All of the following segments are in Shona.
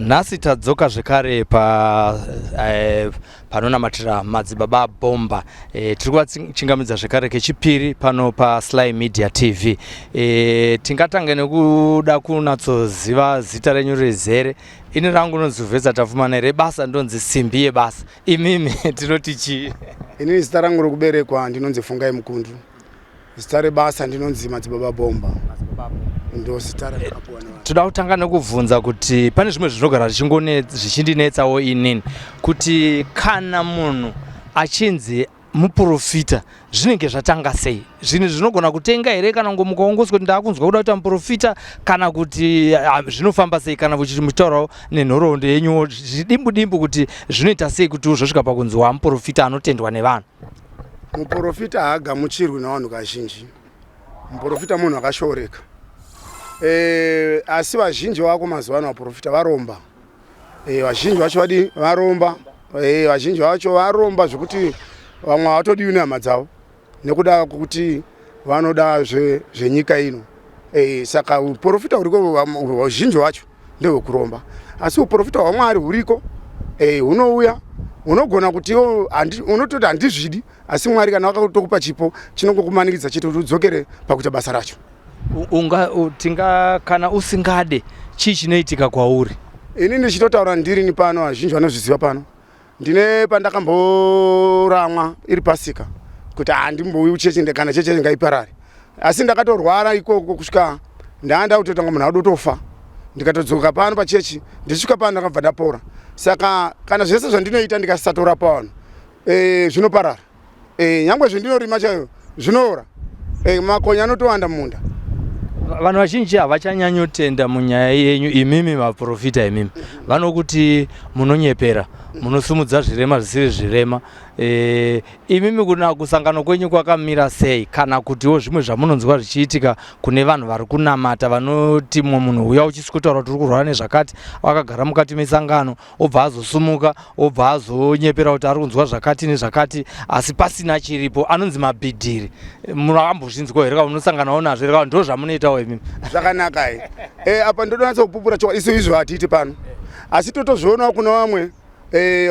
Nasi tadzoka zvekare panonamatira madzibaba bomba. Tiri kuchingamidza zvekare kechipiri pano Sly Media TV. Tingatanga nekuda kunatsoziva zita renyu rizere. Ini rangu nonzivheza tafumana rebasa ndonzi simbi yebasa. Imimi tinoti chii? Ini zita rangu rokuberekwa ndinonzi Fungai Mukundu. Zita rebasa ndinonzi madzibaba bomba. Ndo zita rakapuwa navanhu. Toda kutanga nekubvunza kuti pane zvimwe zvinogara zvichindinetsawo inini kuti kana munhu achinzi muprofita zvinenge zvatanga sei? Zvinhu zvinogona kutenga here kana ngomuka wongoswa kuti ndakunzwa kuda kuita muprofita kana kuti zvinofamba sei kana kuti muchitaurawo nenhoroondo yenyu zvidimbu kuti zvinoita sei kuti uzosvika pakunzi wamuprofita anotendwa nevanhu? Muprofita haagamuchirwi navanhu kazhinji. Muprofita munhu akashooreka. Asi vazhinji vako mazuva ano vaprofita varomba. Vazhinji vacho vadi varomba. Vazhinji vacho varomba zvekuti vamwe havatodiwi nehama dzavo nekuda kuti vanoda zvenyika ino. Saka uprofita huriko vazhinji vacho ndehwekuromba. Asi uprofita hwaMwari huriko hunouya unogona kuti unototi handizvidi asi Mwari kana wakatokupa chipo chinongokumanikidza chiti udzokere pakuita basa racho. Kana usingade chii chinoitika kwauri? Ini ndichitotaura ndirini pano vazhinji vanozviziva pano. Ndine pandakamboramwa iri Pasika kuti handimbouyi kuchechi kana cheche ngaiparare. Asi ndakatorwara ikoko kusvika ndaanda kutotanga munhu adotofa. Ndikatodzoka pano pachechi ndichisvika pano ndakabva ndapora. Saka kana zvese zvandinoita ndikasisatorapa vanhu zvinoparara. Nyangwe zvindinorima chaiyo zvinoora. Makonya anotowanda mumunda. Vanhu vazhinji havachanyanyotenda munyaya yenyu imimi maprofita imimi. Vanokuti munonyepera, munosumudza zvirema zvisiri zvirema. Imimi kuna kusangano kwenyu kwakamira sei kana kutiwo zvimwe zvamunonzwa zvichiitika kune vanhu vari kunamata vanoti munhu uya uchisikotaura kuti uri kurwara nezvakati akagara mukati mesangano obva azosumuka obva azonyepera kuti ari kunzwa zvakati nezvakati asi pasina chiripo anonzi mabhidhiri. Munhu akambozvinzwa here kana unosanganawo nazvo here ndo zvamunoitawo imimi? Zvakanaka apa ndodonatsa kupupura chokwadi izvi hatiiti pano. Asi totozvionawo kuna vamwe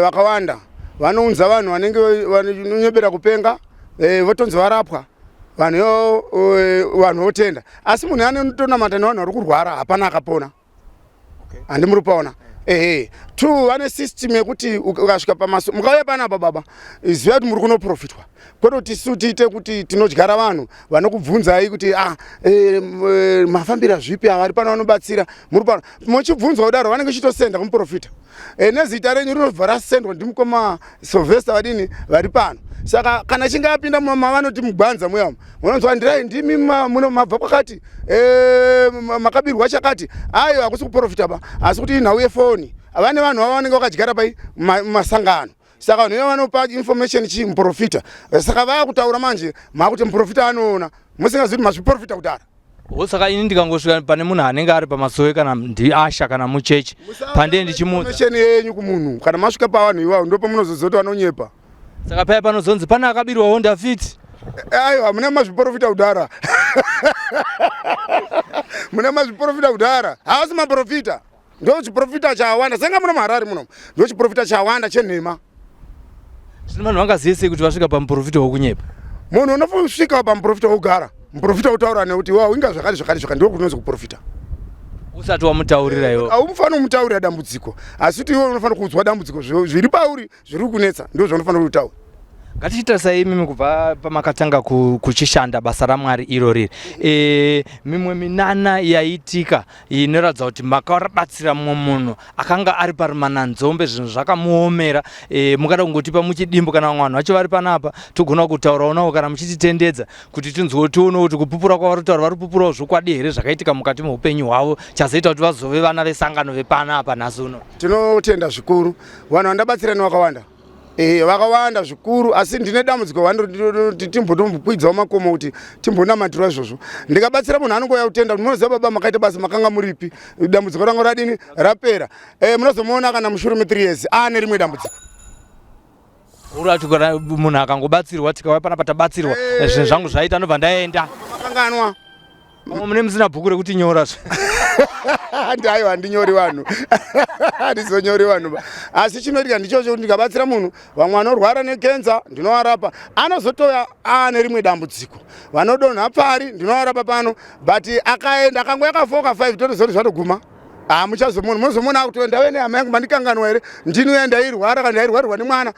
vakawanda vanounza vanhu vanenge vanonyebera kupenga votonzi varapwa vanhu votenda. Asi munhu anotonamata nevanhu vari kurwara hapana akapona. Handimuri paona. Tu vane system yekuti ukasvika pamaso mukauya panapa baba ziva kuti muri kunoprofitwa kwete kuti isu tiite kuti tinodyara vanhu vanokubvunzai kuti mafambira zvipi avari pano vanobatsira muri pano muchibvunzwa kudaro vanenge chitosenda kumuprofita nezita renyu rinobva rasendwa ndimukoma Silvester vadini vari pano. Saka kana chinga apinda vanoti mugwanza muyamo munonzwa ndirai ndimi mabva kwakati makabirwa chakati ayo hakusi kuprofita ba asi kuti nhau yefoni vane vanhu vava vanenge vakadyara pai masangano. Saka vanhu vanopa information chi muprofita. Saka vava kutaura manje makuti muprofita anoona musingazivi mazviprofita kudara. Saka ini ndikangosvika pane munhu anenge ari pamasowe kana ndiasha kana muchechi pande ndichimuudza information yenyu kumunhu kana masvika pavanhu ivavo ndipo munozozoti vanonyepa. Saka paya panozonzi pana akabirwawo ndafiti. Aiwa muna mazviprofita kudara. Muna mazviprofita kudara. Havasi maprofita. Ndo chiprofita chawanda. Senga muna maharari muno. Ndo chiprofita chawanda chenhema. Zvino vanhu vangazive sei kuti vasvika pamuprofita wokunyepa? Munhu unofanira kusvika pamuprofita wogara. Muprofita utaura nekuti inga zvakati ndiko kunozi kuprofita. Usati wamutaurira iwo. Haumufanira kumutaurira dambudziko. Asi kuti iwe unofanira kunzwa dambudziko zviri pauri zviri kunetsa ndo zvaunofanira kutaura. Ngatichitarisa imimi kubva pamakatanga kuchishanda basa raMwari iro riri. Mimwe minana yaitika inoratidza kuti makabatsira mumwe munhu akanga ari parimananzombe zvinhu zvakamuomera. Mukada kungotipa muchidimbu kana vanhu vacho vari panapa togona kutaurawo navo kana muchititendedza kuti tinzwotiona kuti kupupura kwavari kutaura vari kupupurawo zvokwadi here zvakaitika mukati meupenyu hwavo chazoita kuti vazove vana vesangano vepanapa nhasi uno. Tinotenda zvikuru vanhu vandabatsira nevakawanda. Vakawanda zvikuru asi ndine dambudziko vandoti timbotombokwidzawo makomo kuti timbonamatira izvozvo. Ndikabatsira munhu anongouya kutenda kuti munoziva baba makaita basa makanga muripi dambudziko rangu radini rapera. Munozomuona kana mushure me 3 years ane rimwe dambudziko. Urati kana munhu akangobatsirwa tikauya panapa tabatsirwa zvinhu zvangu zvaita ndobva ndaenda. Makanganwa. Mune musina bhuku rekuti nyora. Ndaiwa handinyori vanhu. Handizonyori vanhu. Asi chinoitika ndichocho kuti ndikabatsira munhu, vamwe vanorwara nekenza ndinovarapa. Anozotoya ane rimwe dambudziko. Vanodonha pari ndinovarapa pano, but akaenda akangoya akafoka 5 totozoti zvatoguma. Muchazomuna akuti ndave nehama yangu mandikanganwa here, ndinouya ndairwara kana ndairwarirwa nemwana.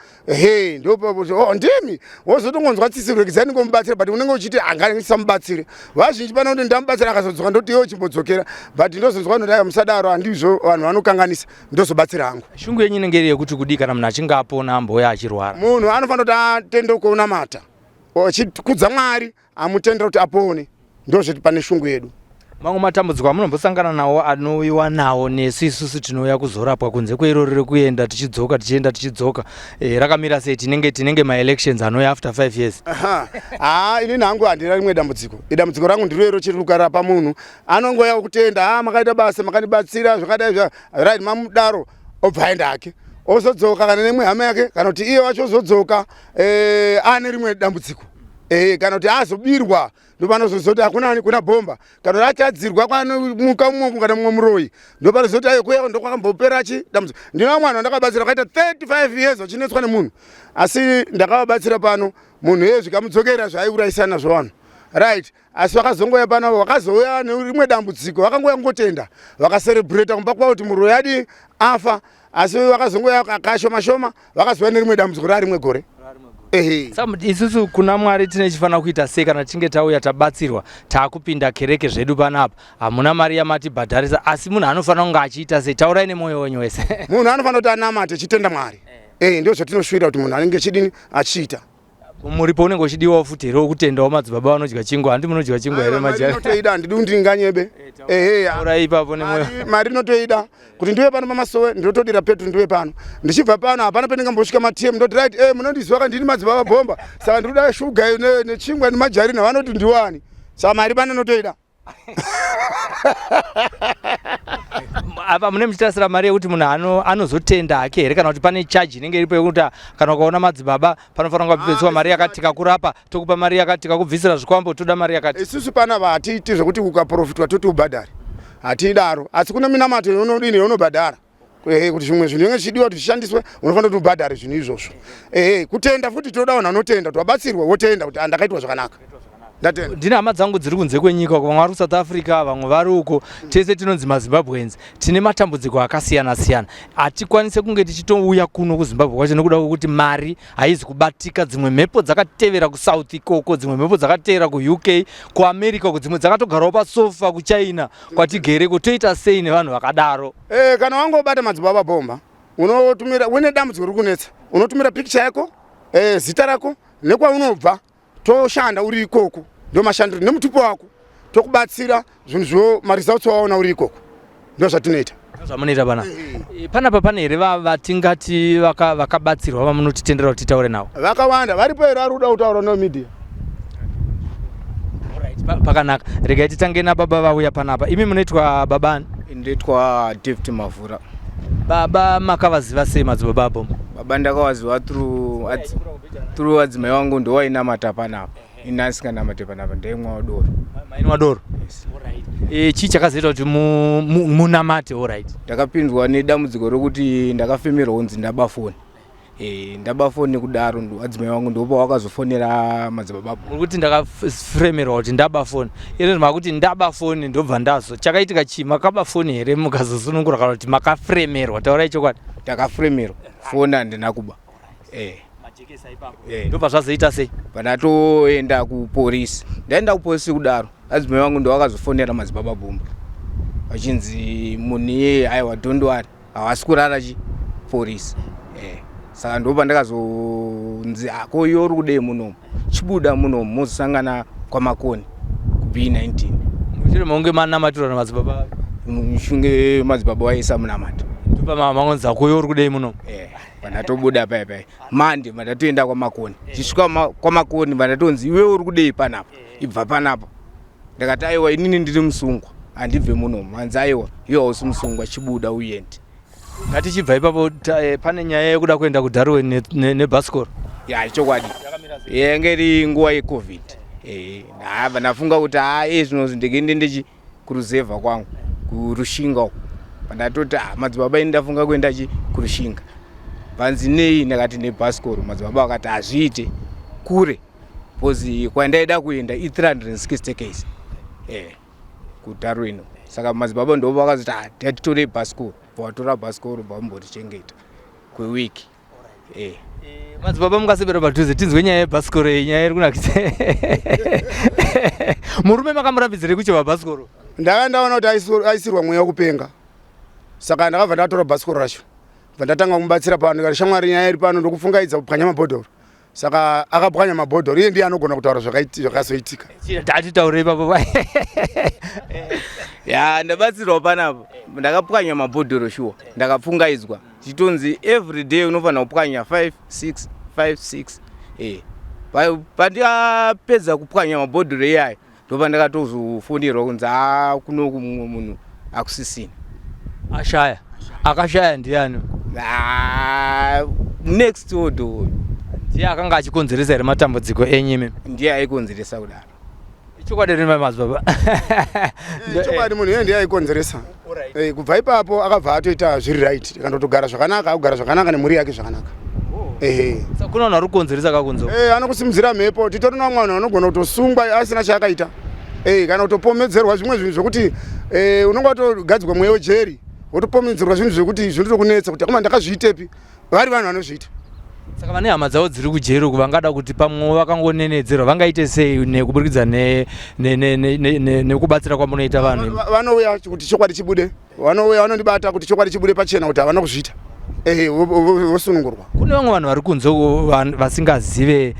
Ndimi wozotongonzwa tsitsi rekizani ngomubatsira, but unenge uchiti angandisamubatsire. Vazhinji pano kuti ndamubatsira akazodzoka ndoti iwe chimbodzokeera, but ndozonzwa kuti musadaro handizvo vanhu vanokanganisa, ndozobatsira hangu. Shungu yenyu inenge iri yekuti kudii kana munhu achinge apona ambouya achirwara? Munhu anofanira kuti atende kuonamata, achikudza Mwari amutendera kuti apone, ndozvoti pane shungu yedu. Mamwe matambudziko amunombosangana nawo anouyiwa nawo nesu isusu tinouya kuzorapwa kunze kweiroro rekuenda tichidzoka tichienda tichidzoka, rakamira sei? Tinenge ma-elections anouya after 5 years. Inini hangu handina rimwe dambudziko. Dambudziko rangu ndiro chiri kukarapa munhu anongoya kutenda, makaita basa makandibatsira zvakadai right, mamudaro obva aenda hake ozodzoka kana nemwe hama yake, kana kuti iye wacho ozodzoka ane rimwe dambudziko, kana kuti azobirwa ndopanozozoti hakuna kuna bomba, kana kuti achadzirwa kwanomuka umwe kana mumwe muroyi, ndopanozoti kuya ndokwakambopera dambudziko. Ndina mwana ndakabatsira akaita 35 years achinetswa nemunhu, asi ndakavabatsira pano munhu iye zvikamudzokera zvaiurayisana nazvo vanhu, right. Asi vakazongoya pano vakazouya nerimwe dambudziko, vakangoya ngotenda vakaserebreta kumba kwavo kuti muroyi adi afa, asi vakazongoya kashoma vakazouya nerimwe dambudziko rarimwe gore. Isusu kuna Mwari tine chifanira kuita sei kana tinge tauya tabatsirwa taakupinda kereke zvedu panapa, hamuna mari yamatibhadharisa, asi munhu anofanira kunge achiita sei? Taurai nemwoyo wenyu wese. Munhu anofanira kuti anamate achitenda Mwari. Ndio zvatinoshuwira kuti munhu anenge chidini achiita. Muripo unenge uchidiwawo futi here wokutendawo madzibaba vanodya chingwa? Handi munodya chingwa here majari? Ndinotoida, ndidi ndinganyebe. Taurai ipapo nemwoyo. Mari inotoida kuti ndiwe pano pamasowe, ndinotodira Petro ndiwe pano. Ndichibva pano hapana pendingambosvika matm ndoti right, munondizwa kana ndini madzibaba bomba, saka ndinoda shuga nechingwa nemajari navanoti ndiwani. Saka mari pano inotoida. Apa mune muchitasira mari yekuti munhu anozotenda hake here, kana kuti pane charge inenge iripo yekuti kana ukaona madzibaba panofanira kupedzwa mari yakati, kakurapa tokupa mari yakati, kakubvisira zvikwambo toda mari yakati? Isusu panapa hatiiti zvokuti ukaprofitwa toti ubhadhare, hatidaro. Asi kuna minamato yaunodini yaunobhadhara, kuti zvimwe zvinhu inge zvichidiwa kuti zvishandiswe unofanira kuti ubhadhare zvinhu izvozvo. Kutenda futi toda vanhu vanotenda, kuti wabatsirwa wotenda kuti ndakaitwa zvakanaka. Ndine hama dzangu dziri kunze kwenyika, vamwe vari kuSouth Africa, vamwe vari uko, tese tinonzi maZimbabweans, tine matambudziko akasiyana siyana. Hatikwanise kunge tichitouya kuno kuZimbabwe kwacho nekuda kwekuti mari haizi kubatika. Dzimwe mhepo dzakatevera kuSouth ikoko, dzimwe mhepo dzakatevera kuUK, kuAmerica, dzimwe dzakatogarawo pasofa kuChina kwatigereko. Toita sei nevanhu vakadaro? Kana wangobata madzibaba bomba, unotumira une dambudziko riri kunetsa, unotumira picture yako, zita rako nekwaunobva, toshanda uri ikoko, ndio mashandiro nemutupo wako, tokubatsira zvinhu zvo maresults waona uri ikoko, ndio zvatinoita. Zvamunoita pana panapa pane here vatingati vakabatsirwa vamunotitendera kuti titaure navo? Vakawanda varipo here vari kuda kutaura nemedia. Pakanaka, regai titange nababa vauya panapa. Imi munoitwa babani? Ndoitwa David Mavura. Baba makavaziva sei madzibaba apo? Baba ndakavaziva through adzimai wangu ndo wainamata panapa. Inasikanamate panapa ndaimwa wadoro. Maini wadoro? Yes. Chii chakazoita kuti munamate? Alright. Ndakapindwa nedambudziko rokuti ndakafemerwa kunzi ndaba foni. Ndaba foni kudaro ndo adzimai wangu ndopa wakazofonera madzibaba apo. Kuti ndakafemerwa kuti ndaba foni. Iri makuti ndaba foni ndobva ndazo. Chakaitika chii? Makaba foni here mukazosunungura kana kuti makafremerwa? Taurai chokwadi. Ndakafremerwa. Foni handina kuba. Ndobva zvazoita sei? Pandatoenda kupolisi. Ndaenda kupolisi kudaro, adzimai wangu ndo wakazofonera madzibaba bomba. Vachinzi munhu iye aiwa dhondwari havasi kurara chipolisi. Saka ndo pandakazonzi ako iwe uri kudei munomu, chibuda munomu mozosangana kwamakoni kuB19. Muchiri maunge manamatirwa namadzibaba? Shunge madzibaba waisa munamata. Ndopa mamangonzi ako iwe uri kudei munomu? Pandatobuda paipai mande pandatoenda kwamakoni, chisvika kwamakoni pandatonzi iwe uri kudei panapa, ibva panapa. Ndakati aiwa inini ndiri musungwa, handibve munomu. Hanzi aiwa iwe hausi musungwa, chibuda uende. Ngatichibva ipapo pane nyaya yekuda kuenda kuDarwin nebhasikoro. Chokwadi yange iri nguva yeCovid. Ndafunga kuti zvinozvi ndingende ndichikuruzevha kwangu. kurushinga pandatoti madzibaba ini ndafunga kuenda kurushinga vanzi nei ndakati nebhasikoro madzibaba vakati hazviite kure pozi kwandaida kuenda i360 km kutaro ino saka madzibaba ndo vakazoti tatitore bhasikoro vatora bhasikoro vambotichengeta kwewiki madzibaba mungasebera padhuze tinzwe nyaya yebhasikoro iyi nyaya iri kunakise murume makamurambidzire kucheva bhasikoro ndakandaona kuti aisirwa mweya wekupenga saka ndakabva ndatora bhasikoro racho bva ndatanga kumubatsira pano ndikati shamwari nyaya iri pano ndokupfungaidza kupwanya mabhodhoro saka akapwanya mabhodhoro iye ndiye anogona kutaura zvakazoitika tatitaurei papo ya ndabatsirwa panapo ndakapwanya mabhodhoro shuwa ndakapfungaidzwa chitonzi everyday unofanira kupwanya 5 6 pandikapedza kupwanya mabhodhoro iyayo ndopa ndakatozofonirwa kunzi kunoku mumwe munhu akusisina ashaya akashaya ndiani next odo ndiye akanga achikonzeresa here matambudziko enyu imimi ndiye aikonzeresa kudaro ichokwadi rima madzibaba chokwadi munhu iye ndiye aikonzeresa kubva ipapo akabva atoita zviri right ikandotogara zvakanaka akugara zvakanaka nemhuri yake zvakanaka saka kuna vanhu ari kukonzeresa kakunzo anokusimudzira mhepo titori namwe vanhu vanogona kutosungwa asina chaakaita kana kutopomedzerwa zvimwe zvinhu zvokuti unonga watogadzirwa mweya wejeri wotopomedzerwa zvinhu zvekuti zvinotokunetsa kuti akoma ndakazviitepi vari vanhu vanozviita saka vane hama dzavo dziri kujeri uku vangada kuti pamwe vakangonenedzerwa vangaite sei nekubudikidza nekubatsira kwamunoita vanhu vanouya kuti chokwadi chibude vanouya vanondibata kuti chokwadi chibude pachena kuti havana kuzviita vosunungurwa kune vamwe vanhu vari kunze vasingazive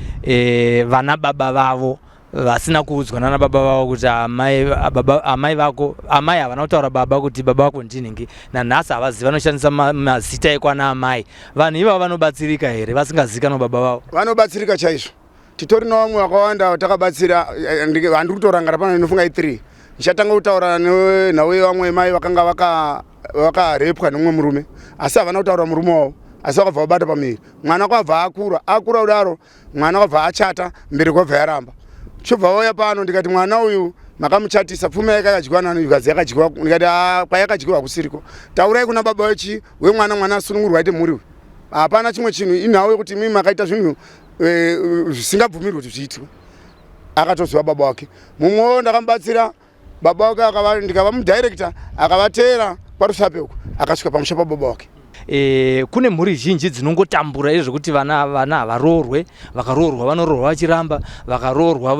vana baba vavo vasina kuudzwa nana baba vavo kuti amai vako amai havana kutaura baba kuti baba vako ndinhingi nanhasi havazivi vanoshandisa mazita ekwana amai vanhu ivavo vanobatsirika here vasingazikanwa baba vavo vanobatsirika chaizvo titori navamwe vakawanda takabatsira handiri kutorangara pano inofunga i3 ndichatanga kutaura nhau yevamwe mai vakanga vakarepwa nemumwe murume asi havana kutaura murume wavo asi vakabva vabata pamiri mwana kwabva akura kudaro mwana kwabva achata mberi kwabva yaramba chobva vauya pano ndikati mwana uyu makamuchatisa pfuma yake yakadyiwa nani ikazi yakadyiwa ndikati kwayakadyiwa kusiriko taurai kuna baba wechi wemwana asunungurwa aite mhuri hapana chimwe chinhu inhau yekuti mimi makaita zvinhu zvisingabvumirwi kuti zviitwe akatoziva baba wake mumwewo ndakamubatsira baba wake ndikava mudirector akavateera parusape uku akasvika pamusha pababa wake kune mhuri zhinji dzinongotambura izvokuti vana havaroorwe vakaroorwa vanoroorwa vachiramba vakaroorwa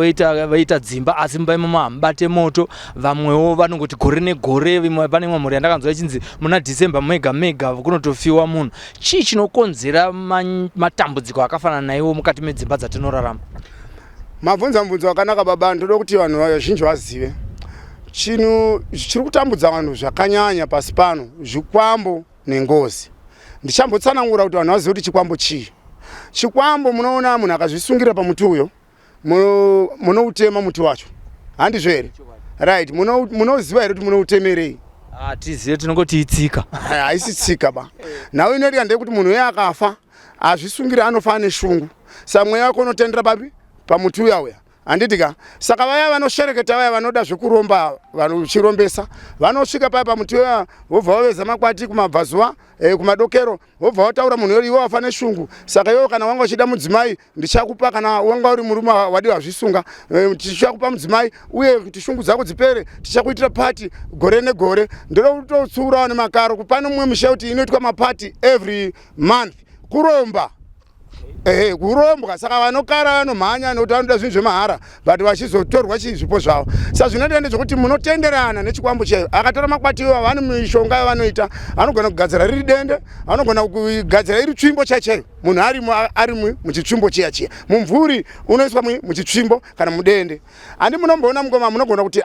vaita dzimba asi mumba imomo hamubate moto vamwewo vanongoti gore negore pane imwe mhuri yandakanzwa ichinzi muna December mega kunotofiwa munhu chii chinokonzera matambudziko akafanana naiwo mukati medzimba dzatinorarama mabvunzo akanaka baba ndoda kuti vanhu vazhinji vazive chinhu chiri kutambudza vanhu zvakanyanya pasi pano zvikwambo nengozi ndichambotsanangura kuti vanhu vazive kuti chikwambo chii chikwambo munoona munhu akazvisungira pamuti uyo munoutema muti wacho handizvo here right munoziva here kuti munoutemerei tizive tinongoti itsika haisi tsika ba nhau inoitika ndeyekuti munhu uye akafa azvisungira anofa neshungu saka mweya wako unotendera papi pamuti uya handitika saka vaya vanoshereketa vaya vanoda zvekuromba vanochirombesa vanosvika paya pamuti uya vobva vaveza makwati kumabvazuva kumadokero vobva vataura munhu iwo wafa neshungu saka iwo kana wanga uchida mudzimai ndichakupa kana wanga uri murume wadi wazvisunga tichakupa mudzimai uye kuti shungu dzako dzipere tichakuitira pati gore negore ndoda kutotsuurawo nemakaro kupane mumwe musha kuti inoitwa mapati every month kuromba kurombwa saka vanokara vanomhanya nokuti vanoda zvinhu zvemahara but vachizotorwa zvipo zvavo saka zvinoita ndezvekuti munotenderana nechikwambo chaiyo akatora makwati iwo vane mishonga yavanoita anogona kugadzira riri dende anogona kugadzira iri tsvimbo chaiyo munhu ari muchitsvimbo chiya mumvuri unoiswa muchitsvimbo kana mudende handi munomboona mungoma munogona kuti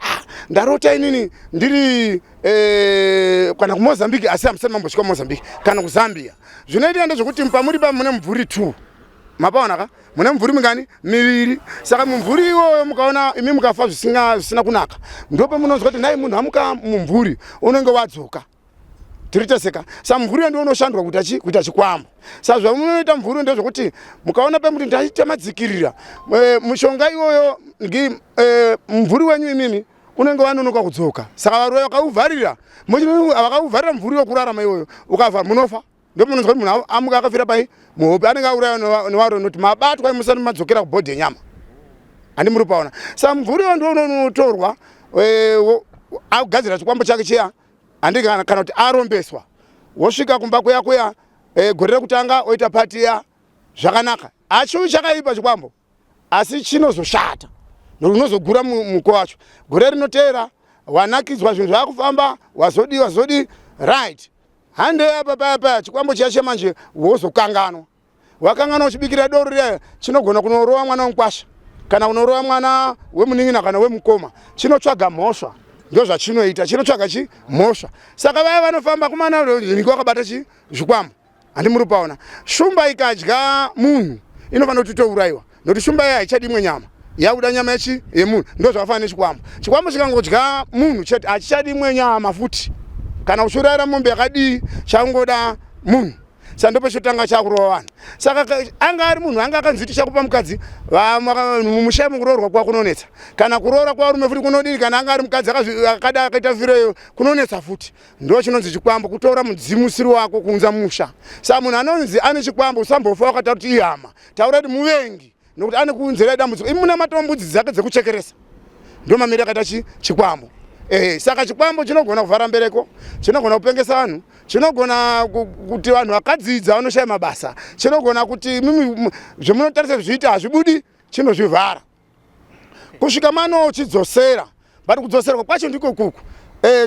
ndarota inini ndiri kana kumozambique asi hamusati mambosvika kumozambique kana kuzambia zvinoita ndezvekuti pamuri mune mumvuri 2 mapaonaka mune mumvuri mingani miviri saka mumvuri iwoyo mukaona imi mukafa zvisina kunaka ndope munonzwa kuti nai munhu amuka mumvuri unenge wadzoka tiriteseka saka mumvuri ndio unoshandwa kuita chikwambo saka zvamunoita mumvuri ndezvekuti mukaona pemuti ndaita madzikirira mushonga iwoyo mumvuri wenyu imimi unenge wanonoka kudzoka. Saka varume vakauvharira, vakavharira mvuri wekurarama iyoyo, ukavhara munofa. Ndipo munonzwa kuti munhu amuka akafira pai muhope anenge auraiwa nevarume noti mabatwa musati madzokera kubhodhi yenyama. Handi muri paona. Saka mvuri iwo ndiwo unotorwa agadzira chikwambo chake chiya, handi kana kuti arombeswa. Wosvika kumba kuya gore rekutanga oita pati ya zvakanaka. Achiuya chakaipa chikwambo, asi chinozoshata nokuti unozogura muko wacho. Gore rinoteera wanakidzwa zvinhu zvakufamba, wazodi right. Hande apa chikwambo chiya chemanje wozokanganwa. Wakanganwa uchibikira doro riya chinogona kunorowa mwana wemukwasha kana kunorowa mwana wemunin'ina kana wemukoma. Chinotsvaga mhosva. Ndio zvachinoita, chinotsvaga mhosva. Saka vaya vanofamba kumana niko wakabata zvikwambo. Handi muri paona. Shumba ikadya munhu inofanira kuti touraiwa. Nokuti shumba iya haichadi imwe nyama. Yakuda nyama yemunhu. Ndio zvakafanana nechikwambo. Chikwambo chikangodya munhu chete hachichadi imwe nyama futi. Kana uchirayira mombe yakadii changoda munhu. Saka ndipo chotanga chakurova vanhu. Saka anga ari munhu anga akanziti chakupa mukadzi mumushayi mukuroorwa kwa kunonetsa. Kana kuroora kwarume futi kunodini, kana anga ari mukadzi akada akaita vireyo kunonetsa futi. Ndo chinonzi chikwambo, kutora mudzimusiri wako kuunza musha. Saka munhu anonzi ane chikwambo usambofa wakataura kuti ihama. Taura kuti muvengi nokuti ane kuunzira dambudziko. Imuna matambudzi dzake dzekuchekeresa. Ndo mamiri akaita chikwambo. Saka chikwambo chinogona kuvhara mbereko, chinogona kupengesa vanhu, chinogona kuti vanhu vakadzidza vanoshaya mabasa, chinogona kuti zvemunotarisa zviita hazvibudi, chinozvivhara. Kusvika mano chidzosera, but kudzoserwa kwacho ndiko kuku.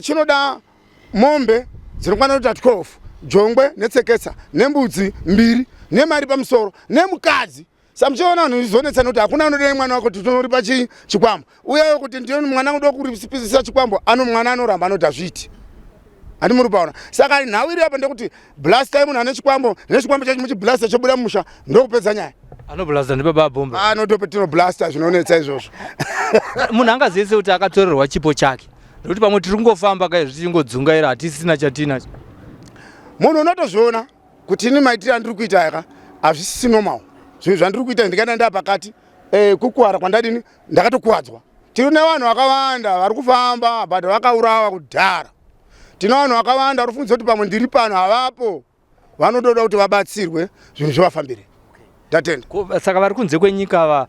Chinoda mombe dzinokwana kuita 12, jongwe netsekesa, nembudzi 2, nemari pamusoro, nemukadzi. Samchiona vanhu zvizonetsa nokuti hakuna anodai mwana wako kuti tonoripa chikwambo. Uyewo kuti ndiyo mwana unoda kuripisisa chikwambo, mwana anoramba anoti hazviiti. Handi muri paona. Saka nhau iri apa ndekuti blasta munhu ane chikwambo, nechikwambo chacho muchiblasta chobuda mumusha, ndokupedza nyaya. Anoblasta ndibaba bomba. Anotopetino blasta zvinonetsa izvozvo. Munhu angazivise kuti akatorerwa chipo chake. Nokuti pamwe tiri kungofamba kai zvichingodzungaira hatisina chatinacho. Munhu unotozviona kuti ini maitiro andiri kuita yaka hazvisi normal. Zvinhu zvandiri kuita ndikana ndapakati kukuwara kwandadini ndakatokuwadzwa. Tiri nevanhu vakawanda vari kufamba but vakaurawa kudhara. Tino vanhu vakawanda vari kufungidzira kuti pamwe ndiri pano havapo, vanododa kuti vabatsirwe zvinhu zvivafambire. Tatenda. Saka vari kunze kwenyika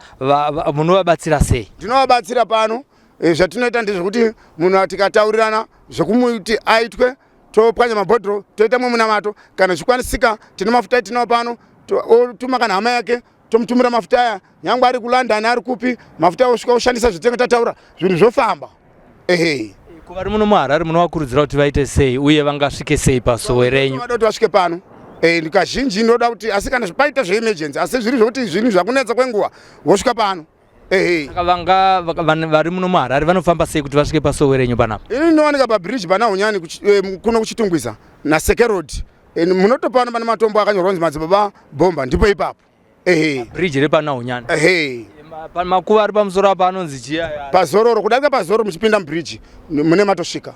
munovabatsira sei? Ndinovabatsira pano. Zvatinoita ndezvekuti munhu tikataurirana zvekumuti aitwe, topwanya mabhodhoro, toita munamato, kana zvikwanisika tine mafuta etinawo pano, tuma kana hama yake tomutumira mafuta aya, nyangwe ari kuLondon ari kupi, mafuta osvika oshandisa zvatinenge tataura, zvinhu zvofamba. Kuvari muno muHarare munovakurudzira kuti vaite sei uye vangasvike sei pasowe renyu? Vanoda kuti vasvike pano. Kazhinji ndinoda kuti asi kana paita zveemergency, asi zviri zvokuti zvinhu zvakunetsa kwenguva vosvika pano. Saka vari muno muHarare vanofamba sei kuti vasvike pasowe renyu panapa? Ini ndinowanika pabridge pana Unyani kuno kuchitungwiza naSeke Road. Munotopana pane matombo akanyorwa kunzi madzibaba bomba, ndipo ipapo. Bridge repana Unyani. Makuva ari pamusoro apa anonzi chiya. Pazororo, kudarika pazororo muchipinda mubridge mune matosvika.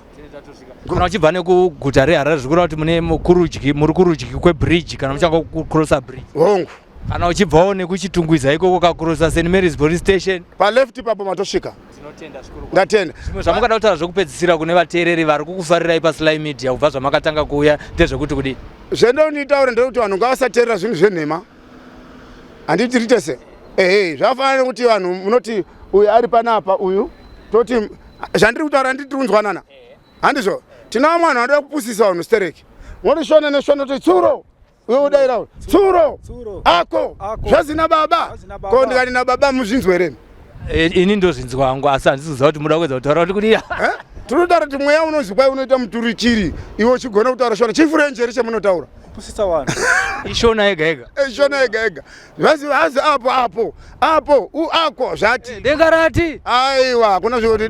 Kana uchibva nekuguta reHarare zvikureva kuti muri kurudyi kwebridge kana muchanga kucrossa bridge. Hongu. Kana uchibvawo nekuchitungwiza ikoko kakrossa St Mary's police station. Paleft ipapo matosvika. Tinotenda zvikuru. Ndatenda. Zvimwe zvamungada kutaura zvokupedzisira kune vateereri vari kukufarirai paSly Media kubva zvamakatanga kuuya ndezvekuti kudi. Zvendonitaura ndekuti vanhu ngavasateerera zvinhu zvenhema. Handiti ritese. Zvafanira kuti vanhu munoti uyu ari panapa uyu toti zvandiri kutaura nditi unzwanana. Handizvo. Tinawo mwana anoda kupusisa vanhu stereki. Moti shona neshona kuti tsuro. Uye udaira tsuro. Ako. Zvazina baba. Ko ndikati na baba muzvinzwa here? Ini ndozvinzwa hangu asi handisi kuziva kuti muda kuedza kutaura kuti kudi. Tinotaura kuti mweya unonzi kwai unoita muturikiri, iwe uchigona kutaura shona. Chifurenjeri chemunotaura. Kupusisa vanhu. Ishona yega yega. Ishona yega yega. Hazi apo. Ako zvati. Dengarati. Aiwa, kuna zvoti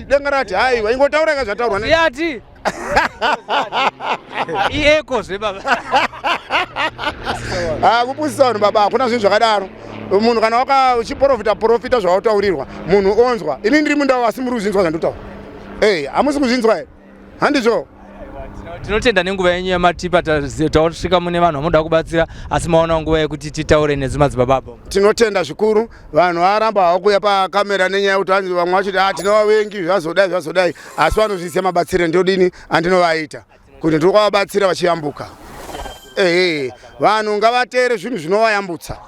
dengarati. Aiwa, ingotaura ngazvataurwa ne. Yati. Ieko zvebaba. Kupusisa vanhu baba, kuna zvinhu zvakadaro. Munhu kana uchiprofita zvautaurirwa, munhu onzwa. Ini ndiri mundau asi muri kuzvinzwa zvandotaura. Hamusi kuzvinzwa here? Handizvo. Tinotenda nenguva yenyu yamatipa tasvika mune vanhu vamunoda kubatsira asi maona nguva yekuti titaure nedzimadzibaba. Tinotenda zvikuru vanhu varamba havo kuuya pakamera nenyaya yekuti vamwe vachiti tinovavengi zvazodai asi vanozviziva mabatsiro ndodini andinovaita kuti ndiri kuvabatsira vachiyambuka. Vanhu ngavateere zvinhu zvinovayambutsa.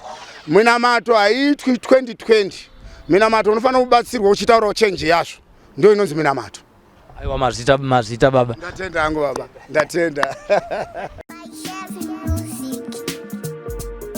Minamato haitwi 2020. Minamato unofanira kubatsirwa uchitaurawo chenji yazvo. Ndio inonzi minamato. Aiwa mazita baba. Ndatenda hangu baba. Ndatenda.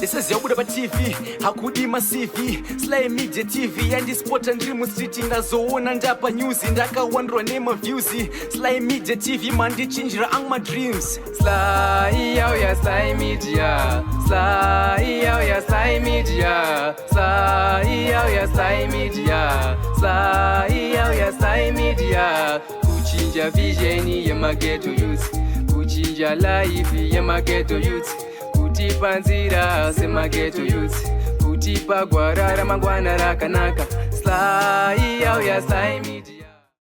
This is Yabuda TV, hakudi masivi, Sly Media TV, and this sport and dream street ndazoona ndapa news, ndakawandwa name views, Sly Media TV, mandi chinjira ang my dreams. Sly, oh yeah, Sly Media, Sly, oh yeah, Sly Media, Sly, oh yeah, Sly Media, Sly, oh yeah, Sly Media, kuchinja vision ya mageto youth, kuchinja life ya mageto youth. Kutipa nzira semageto youth, kutipa gwara ramangwana rakanaka. Sly, oh yeah, Sly Media.